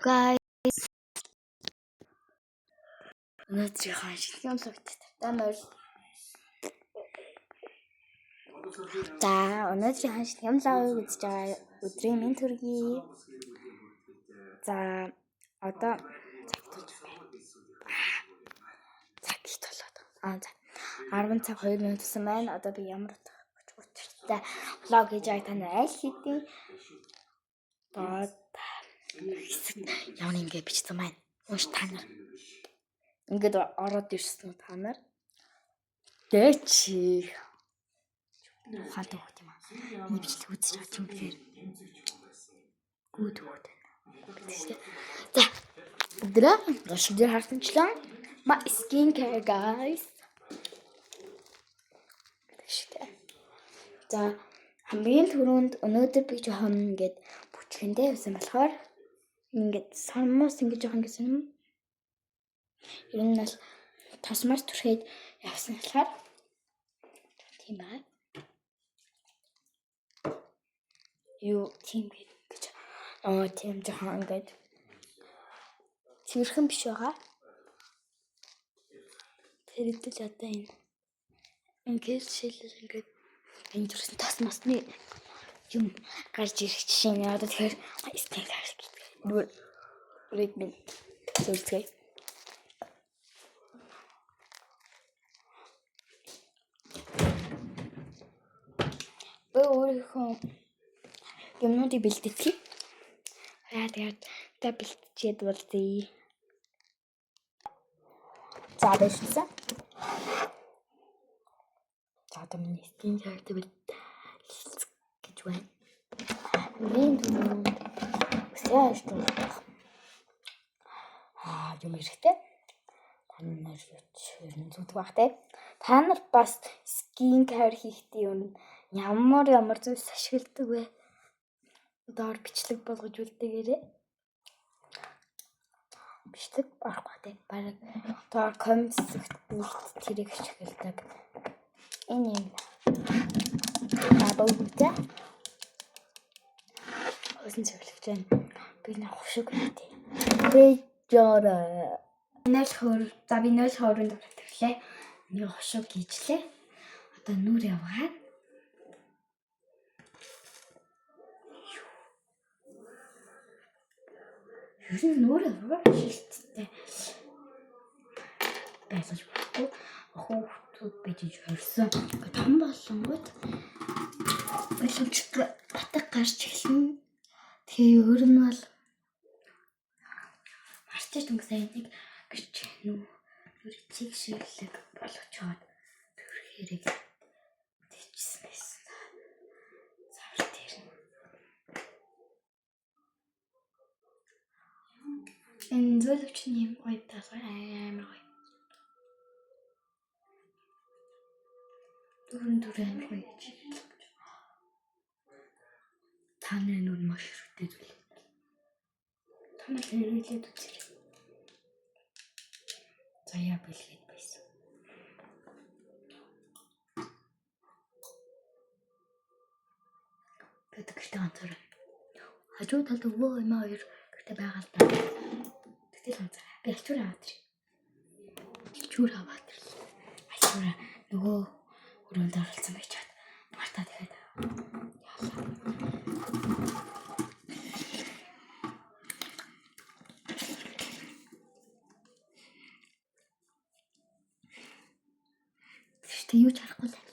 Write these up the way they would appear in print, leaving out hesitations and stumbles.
guys. Өнөөдрийн хашигтын влогт танаар өнөөдрийн хашигтын влог үзэж байгаа өдрийн минь төргий. За одоо цаг болоод 10 цаг 2 минут гэсэн байна. Одоо би ямар учиртай влог хийж байгааг та нар аль хэдийн ямар ингэ бичсэн байна. Унш та нар. Ингээд ороод ирсэн та нар. Дэчи. Хатаа хот юм аа. Энэ бичлэг үзэж байгаа юм бээр. Гүд хот. За. Өдрөө шүдэр хартанчлаа. My skincare guys. За хамгийн түрүүнд өнөөдөр би жоохон ингээд бүчгэндээ явсан болохоор ингээд саммаас ингээд жоохон гэсэн юм. Ер нь бол тосмоос түрхээд явсан болохоор тийм бай. Юу тийм гэж тийм жоохон ингээд цэвэрхэн биш байгаа. Тэрэгдэл одоо энэ ингээд шилэл ингээд энэ төрсөн тосмосны юм гарч ирэх жишээ нь одоо тэгэхээр skincare гэдэг. Нүрийг минь зөвлөе. Өөрийнхөө юмнуудыг бэлтгэе. Тэгээд та бэлтчихэд болдъё. За бэлтсэн. За одоо миний skincare гэж байна. Миний юм эрэхтэй. Та нар юу зүгдэг бах те. Та нар бас skincare хийхдээ юм ямар зүйлс ашигладаг вэ? Доор бичлэг болгож үлдээгээрэй. Бичлэг орохгүй те. Бараг доор коммент хэсэгт бүгд тэрийг ашигладаг. Энэ юм. Баабуутай. Осын зөвлөгч байна. Би нэг хушиг хийдэй. Тэжээр. Би 0-2-нд төрлөө. Нэг хушиг хийжлээ. Одоо нүр яваад. Юу нүр яваад шилттэй. Байсаж баггүй. Хүүхдүүд бийж хорсон. Том болонгууд боломжтой батг гарч эхэлнэ. Тэгээ өөр нь бол марчиж өнгөсөн нэг гэж нүрийг шиглэг болгочоод төрхээрээ тэжсэн байсан. Завар дээр. Энэ зөвлөвчний юм гоётай амар гоё. Дүрэн гоё. Таны нүр маш шүтээ зүйл. Танай нэрэлээд үзээрэй. Заяа бэлгээд байсан. Гэдэг ихтэй ганцаар. Хажуу талд өвөө эмээ хоёр гэхдээ байгаа л да. Тэгтэл ганцаар. Би альчуур аваад ир. Альчуур нөгөө өрөөнд оролцсон байж чад. Мартаа тэгээд юу ч харахгүй л байна.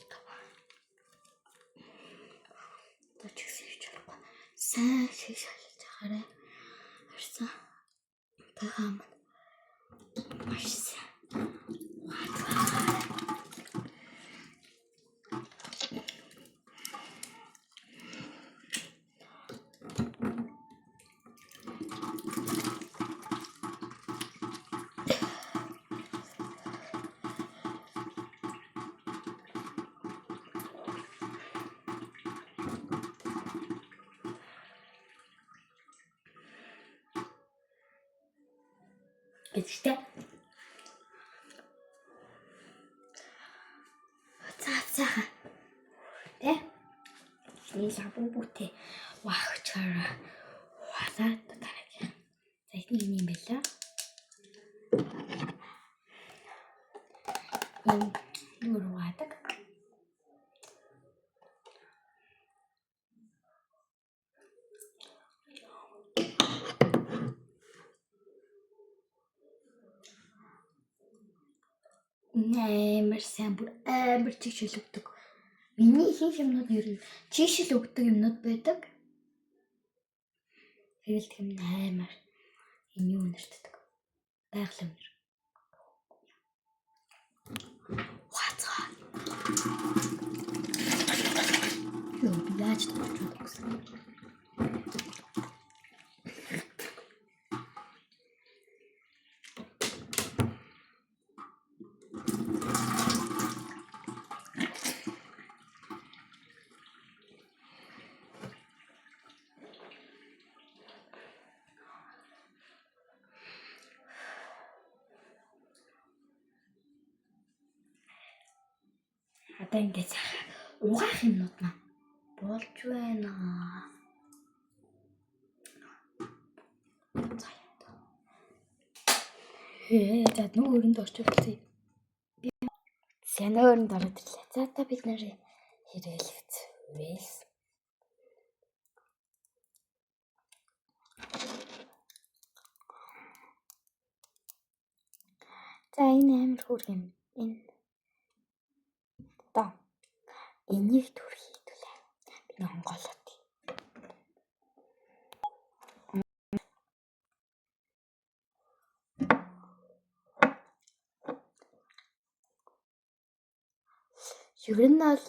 Одоо ч гэсэн юу ч харахгүй. Сайн шалж байгаарай. Харсан. Тахам. Маш сайн. Гэвчтэй. Цаацаа. Тэ? Нэг сабуу бүтэй. Вахчаараа. Валаад тарах. За Бидний юм байлаа. Нүр угаадаг. Амар сайн бүр амар чигшил өгдөг. Миний ихэнх юмнууд ер нь чигшил өгдөг юмнууд байдаг. Тэгэл тийм амар энэ юу нэртдэг. Байгалийн үнэр. Хацгаа. Юу яаж төвчүүд гэсэн. Одоо ингээд угаах юмнууд маа болж байна. За нүүрэнд орчихлоо. Сайн нүүрэнд ороод ирлээ. За та бид нэр хэрэглэц. За энэ амар хөөр юм. Энийг төрх хийдүүлээ. Би Монголд. Ер нь бол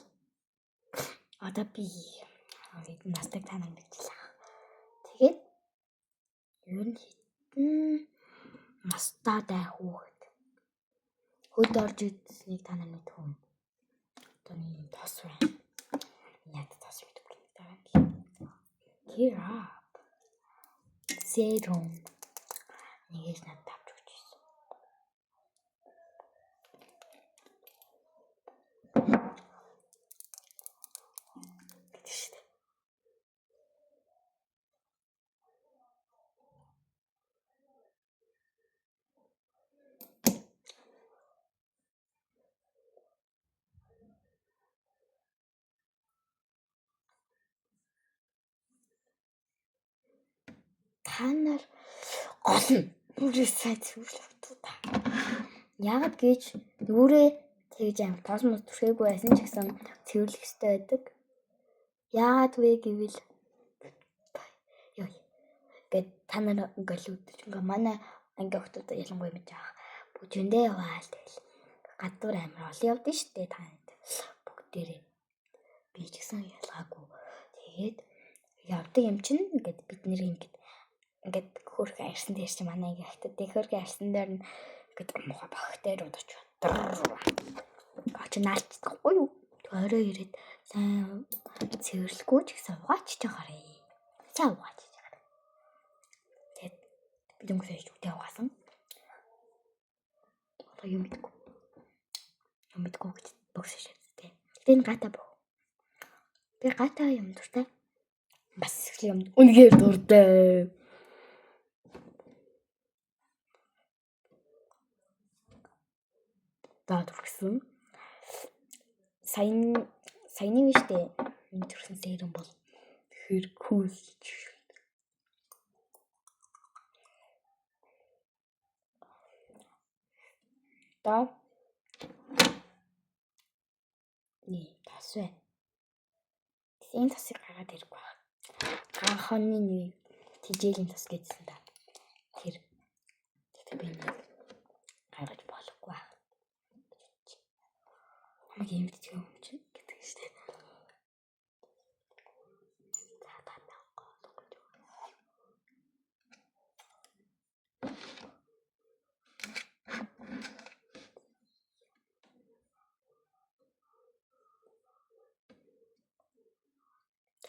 одоо би настаг танаа мэдчихлээ. Тэгээд ер нь хитэн настадай хүүхэд. Хөд орж идсэнийг танаа мэдхүү. Тоны тос байна. Яг тос мэдгүй байна. Кирап. Зэрон. Нэгээс надад тавьж өгч ирсэн. Та нар гол нь бүрээс сайн цэвэрлэх та. Яг гэж нүрээ тэгж амар тоосмос түрхээгүй байсан ч гэсэн цэвэрлэх хэрэгтэй байдаг. Яагаад вэ гэвэл гэд та нар ингээл үдчих ингээ манай анги охтууд ялангуяа мэдэж байгаа. Бүжиндээ яваал тэгэл гадуур амар олон явдсан шүү дээ та нарт. Бүгдээрээ би ч гэсэн ялгаагүй. Тэгээд явдаг юм чинь ингээд бид нэр ингээд хөрх арьсан дээр чи манай анги охтууд хөрх арьсан дээр нь ингээд муха багтаар удаж чи наалцдаггүй юу? Орой ирээд сайн цэвэрлэхгүй ч гэсэн угаачж байгаарэ. Сайн угаачж байгаарэ. Тэгээд бид өнгөсөж үдээ угаасан. Одоо юм мэдгүй гэж богсож шээ. Тэгээд энэ гата бох. Би гата юм дуртай. Бас юм үнэхээр дуртай. Төрсөн. Саяны виштэй энэ төрсөн сэрэн бол тэр кул. Да. Тас вэ. Энэ тасыг гаргаад ирэх баг. Ганханы нэг тижээлийн тас гэдсэн та. Тэр би гаргаж болохгүй. Хамаг юм дий юм чи гэдэг штэ.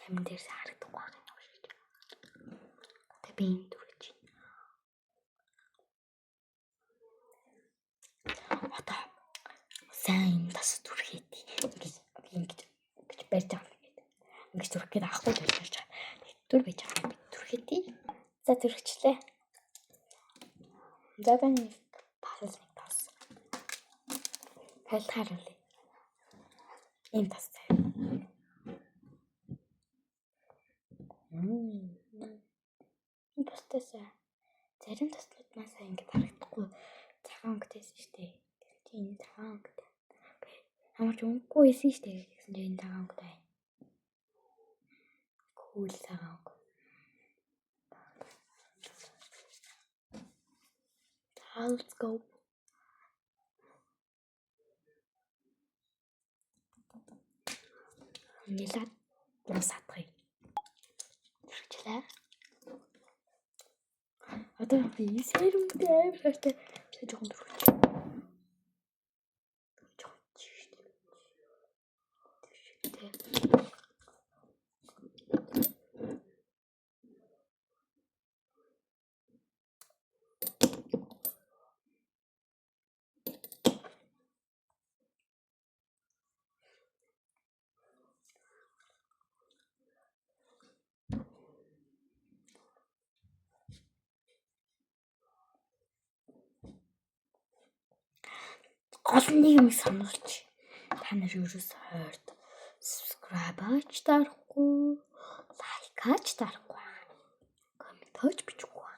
Камин дээр харагдахгүй байгаа юм шиг. Тэгээ би энэ дүрж. Одоо сайн тас дүрхээд ингэж барьж байгаа юм. Ингэж дүрхгээд авахгүй байж байгаа. Дүр байж байгаа. Дүрхээд. За дүрхчлээ. Задан тасалж тас. Хайлтгаруулъя. Ийм тас заяа. Тастасаа. Зарим таслууд маасаа ингэж харагдахгүй цагаан өнгөтэйсэн шүү дээ. Тэгсэн чинь энэ цагаан өнгөтэй. Ямар ч өнгөгүй байсан шүү дээ. Тэгсэн чинь энэ цагаан өнгөтэй. Cool цагаан өнгө. Let's go. Нэлээд дуусаадгыг. Хэрэгчлээ. Одоо би сэрэмтэй авирахтай жоохон дөрвч. Жоохон чиштэй. Гол нэг юм сануулж. Та нар ерөөс хойд subscribe аач дарахгүй, лайк аач дарахгүй, коммент аач бичихгүй.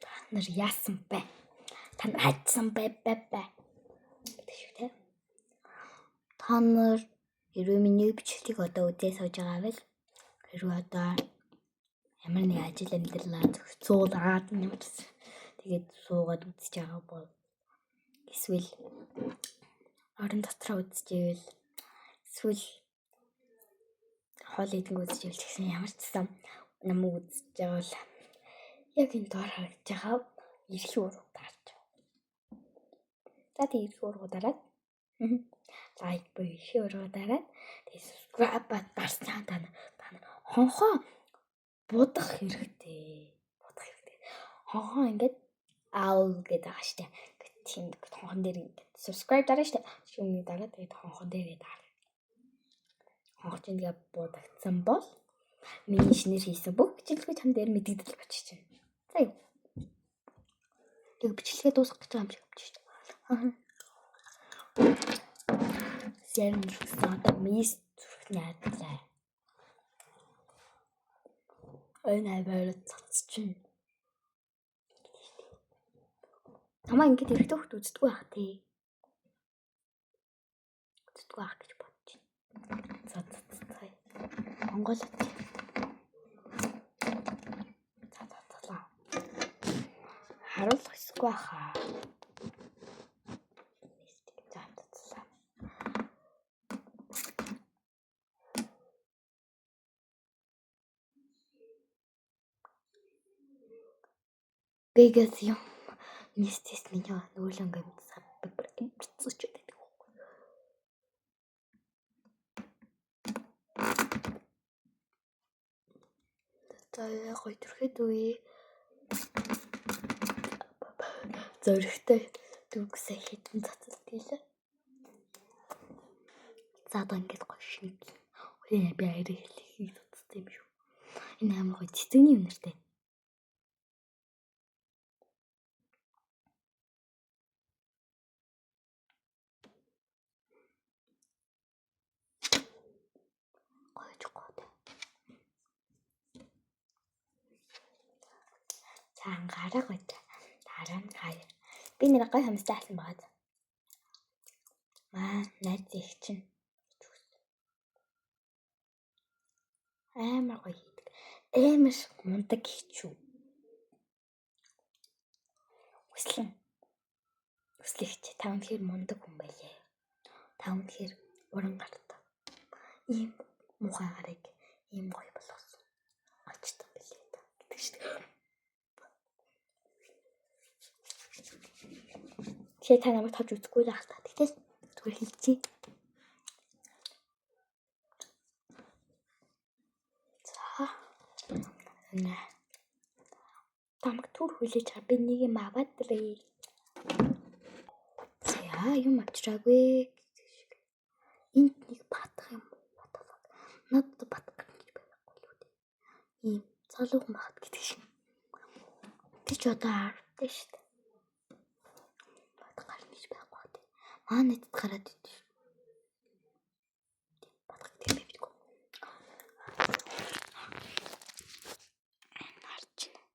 Та нар яасан бэ? Та нар хайцсан бэ? Гэдэг шиг те. Та нар хэрвээ миний бичлэгийг одоо үзээ сууж байгаа бол хэрвээ одоо ямар нэг ажил амьдралаа зохицуулаад тэгээд суугаад үзэж байгаа бол эсвэл орон дотроо үзчихвэл эсвэл хоол идэх үзчихвэл гэсэн ямар ч сан намайг үзэж байгаа бол яг энэ доор харагдаж байгаа эрхий уруу таарч. За тийм эрхий уруу дараад лайк буюу эрхий уруу дараад тэгээд subscribe дарсан та нар хонхоо будах хэрэгтэй. Хонхоо ингээд аав гэдэг байгаа штэ. Тийм хонхон дээр ингээд subscribe дараа штэ. Шүүмний дараа тэгээд хонхон дээрээ дараа. Хонх чинь ингээд будагдсан бол миний шинээр хийсэн бүх бичлэгүүд тань дээр мэдэгдэл болчих чинь. За юу. Тэг бичлэгээ дуусгах гэж байгаа юм шиг болчих штэ. Сэрэн зүгсэн одоо мис зүрхний адлаа. Энэ аваад цацчихна. Намаа ингэж эрэгтэй хөлт үздэг байх тий. Үздэг байх гэж бодож байна. За. Монгол. За. Харуулах хэсгүй хаа. За. Бэгээс юм. Нистэс миний нүүлэнгээ мэдсаа бицүүч гэдэг байхгүй. Тэгээ гоё төрхэд үе. Зөрөгтэй дүгсээ хитэн цацалт гэлээ. За одоо ингэж гоё шинэ. Өөе би арай хэлхийг цацсан юм шүү. Энэ амар гоё цэцэгний үнэртэй. Гараа гоё. Дараа нь хаяа. Би нэр гоё хамстай алсан байгаа. Найз их чинь. Амар гоё хийдэг. Амар мундаг хийчүү. Хүслэгч та үнэхээр мундаг хүн байлээ. Та үнэхээр уран гартай. Ийм муухай гарыг ийм гоё болгосон. Очтой билээ та гэдэг шүү дээ. Тэгээ та намайг тож үзэхгүй л ахтаа. Тэгтээ зүгээр хэлчихье. За. Тамаг түр хүлээж чаа би нэг юм аваад ирээ. За юм авчираагүй. Энд нэг батах юм уу? Надад батах гэж байхгүй л үү. Ийм залуухан багт гэдэг шиг. Тэг ч одоо артай шүү дээ. Нэтэд гараад идэв. Батгах тийм бивдгүү. Харж байна.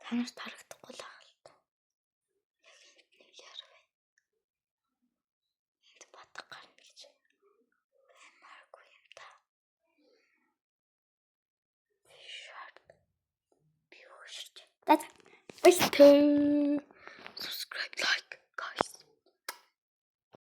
Танарт харагдахгүй л аа л та. Нэг л яар бай. Энд батгах гарна гэж. Баймааргүй юм та. Шарт. Би хөшөрч. За. Баярлалаа.